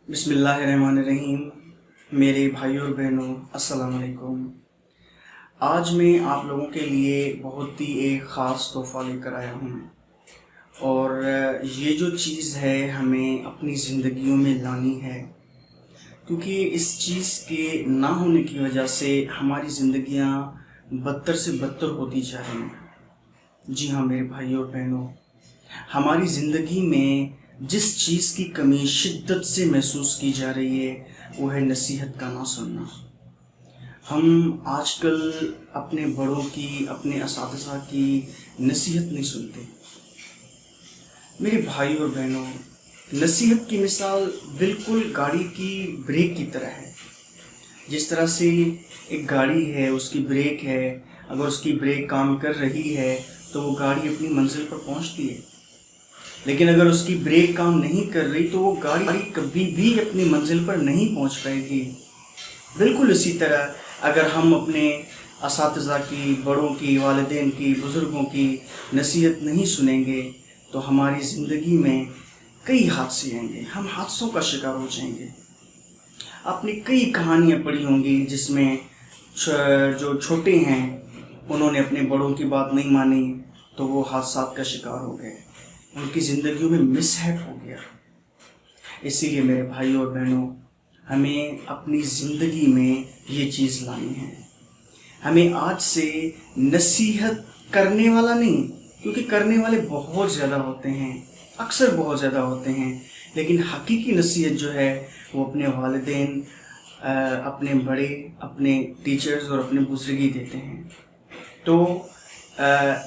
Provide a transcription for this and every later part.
بسم اللہ الرحمن الرحیم۔ میرے بھائیوں اور بہنوں السلام علیکم۔ آج میں آپ لوگوں کے لیے بہت ہی ایک خاص تحفہ لے کر آیا ہوں، اور یہ جو چیز ہے ہمیں اپنی زندگیوں میں لانی ہے، کیونکہ اس چیز کے نہ ہونے کی وجہ سے ہماری زندگیاں بدتر سے بدتر ہوتی جا رہی ہیں۔ جی ہاں میرے بھائیوں اور بہنوں، ہماری زندگی میں جس چیز کی کمی شدت سے محسوس کی جا رہی ہے وہ ہے نصیحت کا نہ سننا۔ ہم آج کل اپنے بڑوں کی، اپنے اساتذہ کی نصیحت نہیں سنتے۔ میرے بھائی اور بہنوں، نصیحت کی مثال بالکل گاڑی کی بریک کی طرح ہے۔ جس طرح سے ایک گاڑی ہے، اس کی بریک ہے، اگر اس کی بریک کام کر رہی ہے تو وہ گاڑی اپنی منزل پر پہنچتی ہے، لیکن اگر اس کی بریک کام نہیں کر رہی تو وہ گاڑی کبھی بھی اپنی منزل پر نہیں پہنچ پائے گی۔ بالکل اسی طرح اگر ہم اپنے اساتذہ کی، بڑوں کی، والدین کی، بزرگوں کی نصیحت نہیں سنیں گے تو ہماری زندگی میں کئی حادثے آئیں گے، ہم حادثوں کا شکار ہو جائیں گے۔ آپ نے کئی کہانیاں پڑھی ہوں گی جس میں جو چھوٹے ہیں انہوں نے اپنے بڑوں کی بات نہیں مانی تو وہ حادثات کا شکار ہو گئے، ان کی زندگیوں میں مس ہیپ ہو گیا۔ اسی لیے میرے بھائیوں اور بہنوں، ہمیں اپنی زندگی میں یہ چیز لانی ہے۔ ہمیں آج سے نصیحت کرنے والا نہیں، کیونکہ کرنے والے بہت زیادہ ہوتے ہیں، اکثر بہت زیادہ ہوتے ہیں، لیکن حقیقی نصیحت جو ہے وہ اپنے والدین، اپنے بڑے، اپنے ٹیچرز اور اپنے بزرگی دیتے ہیں۔ تو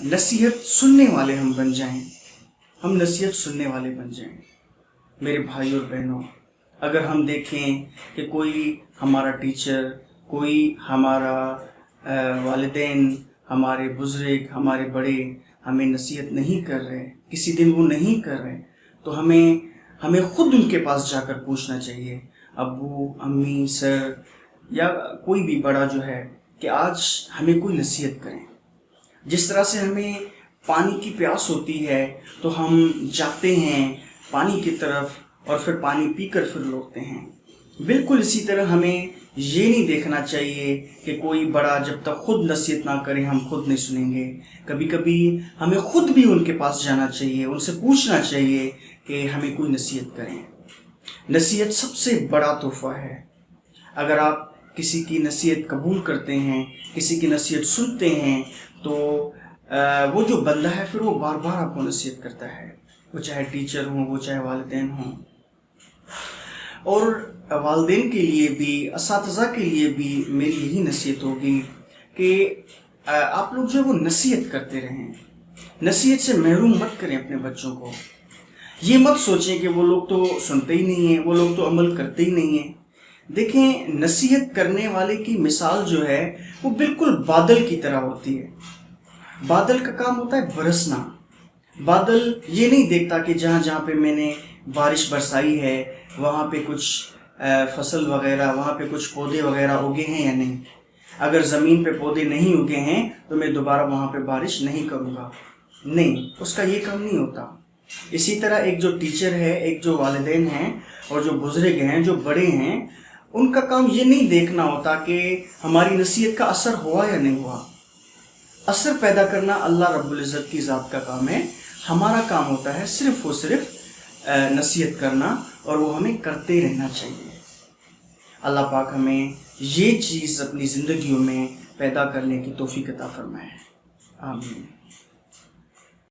نصیحت سننے والے ہم بن جائیں، ہم نصیحت سننے والے بن جائیں۔ میرے بھائی اور بہنوں، اگر ہم دیکھیں کہ کوئی ہمارا ٹیچر، کوئی ہمارا والدین، ہمارے بزرگ، ہمارے بڑے ہمیں نصیحت نہیں کر رہے، کسی دن وہ نہیں کر رہے، تو ہمیں خود ان کے پاس جا کر پوچھنا چاہیے، ابو، امی، سر یا کوئی بھی بڑا جو ہے، کہ آج ہمیں کوئی نصیحت کریں۔ جس طرح سے ہمیں پانی کی پیاس ہوتی ہے تو ہم جاتے ہیں پانی کی طرف اور پھر پانی پی کر پھر لوٹتے ہیں، بالکل اسی طرح ہمیں یہ نہیں دیکھنا چاہیے کہ کوئی بڑا جب تک خود نصیحت نہ کرے ہم خود نہیں سنیں گے۔ کبھی کبھی ہمیں خود بھی ان کے پاس جانا چاہیے، ان سے پوچھنا چاہیے کہ ہمیں کوئی نصیحت کریں۔ نصیحت سب سے بڑا تحفہ ہے۔ اگر آپ کسی کی نصیحت قبول کرتے ہیں، کسی کی نصیحت سنتے ہیں، تو وہ جو بندہ ہے پھر وہ بار بار آپ کو نصیحت کرتا ہے، وہ چاہے ٹیچر ہوں، وہ چاہے والدین ہوں۔ اور والدین کے لیے بھی، اساتذہ کے لیے بھی میری یہی نصیحت ہوگی کہ آپ لوگ جو ہے وہ نصیحت کرتے رہیں، نصیحت سے محروم مت کریں اپنے بچوں کو۔ یہ مت سوچیں کہ وہ لوگ تو سنتے ہی نہیں ہیں، وہ لوگ تو عمل کرتے ہی نہیں ہیں۔ دیکھیں، نصیحت کرنے والے کی مثال جو ہے وہ بالکل بادل کی طرح ہوتی ہے۔ بادل کا کام ہوتا ہے برسنا۔ بادل یہ نہیں دیکھتا کہ جہاں جہاں پہ میں نے بارش برسائی ہے وہاں پہ کچھ فصل وغیرہ، وہاں پہ کچھ پودے وغیرہ اگے ہیں یا نہیں۔ اگر زمین پہ پودے نہیں اگے ہیں تو میں دوبارہ وہاں پہ بارش نہیں کروں گا، نہیں، اس کا یہ کام نہیں ہوتا۔ اسی طرح ایک جو ٹیچر ہے، ایک جو والدین ہیں اور جو بزرگ ہیں، جو بڑے ہیں، ان کا کام یہ نہیں دیکھنا ہوتا کہ ہماری نصیحت کا اثر ہوا یا نہیں ہوا۔ اثر پیدا کرنا اللہ رب العزت کی ذات کا کام ہے، ہمارا کام ہوتا ہے صرف اور صرف نصیحت کرنا، اور وہ ہمیں کرتے رہنا چاہیے۔ اللہ پاک ہمیں یہ چیز اپنی زندگیوں میں پیدا کرنے کی توفیق عطا فرمائے، آمین۔